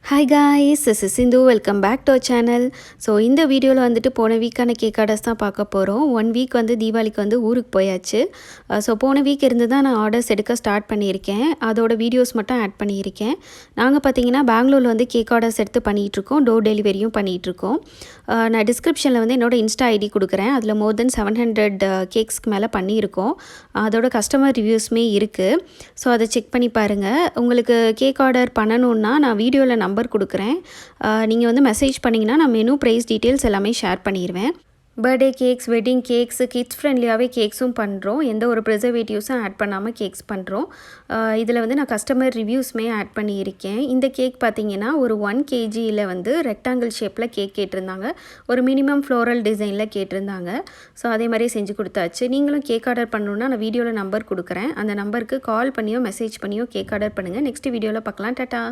Hi guys, this is Sindhu. Welcome back to our channel. So இந்த வீடியோவில் வந்துட்டு போன வீக்கான கேக் ஆர்டர்ஸ் தான் பார்க்க போகிறோம். 1 வீக் வந்து தீபாவளிக்கு வந்து ஊருக்கு போயாச்சு. ஸோ போன வீக் இருந்து தான் நான் ஆர்டர்ஸ் எடுக்க ஸ்டார்ட் பண்ணியிருக்கேன். அதோட வீடியோஸ் மட்டும் ஆட் பண்ணியிருக்கேன். நாங்கள் பார்த்தீங்கன்னா பெங்களூரில் வந்து கேக் ஆர்டர்ஸ் எடுத்து பண்ணிகிட்ருக்கோம். டோர் டெலிவரியும் பண்ணிகிட்ருக்கோம். நான் டிஸ்கிரிப்ஷனில் வந்து என்னோடய இன்ஸ்டா ஐடி கொடுக்குறேன். அதில் மோர் தென் 700 கேக்ஸ்க்கு மேலே பண்ணியிருக்கோம். அதோட கஸ்டமர் ரிவ்யூஸுமே இருக்குது. ஸோ அதை செக் பண்ணி பாருங்கள். உங்களுக்கு கேக் ஆர்டர் பண்ணணுன்னா நான் வீடியோவில் நம்பர் கொடுக்குறேன். நீங்கள் வந்து மெசேஜ் பண்ணிங்கன்னா நான் மெனு ப்ரைஸ் டீட்டெயில்ஸ் எல்லாமே ஷேர் பண்ணிடுவேன். Birthday cakes, wedding cakes, kids ஃப்ரெண்ட்லியாகவே கேக்ஸும் பண்ணுறோம். எந்த ஒரு ப்ரிசர்வேட்டிவ்ஸும் ஆட் பண்ணாமல் கேக்ஸ் பண்ணுறோம். இதில் வந்து நான் கஸ்டமர் ரிவ்யூஸ்மே ஆட் பண்ணியிருக்கேன். இந்த கேக் பார்த்திங்கன்னா ஒரு 1 kgயில் வந்து ரெக்டாங்கிள் ஷேப்பில் கேக் கேட்டிருந்தாங்க. ஒரு மினிமம் ஃப்ளோரல் டிசைனில் கேட்டிருந்தாங்க. ஸோ அதே மாதிரி செஞ்சு கொடுத்தாச்சு. நீங்களும் கேக் ஆர்டர் பண்ணணுன்னா நான் வீடியோவில் நம்பர் கொடுக்குறேன். அந்த நம்பருக்கு கால் பண்ணியோ மெசேஜ் பண்ணியோ கேக் ஆர்டர் பண்ணுங்கள். நெக்ஸ்ட் வீடியோவில் பார்க்கலாம். டாட்டா.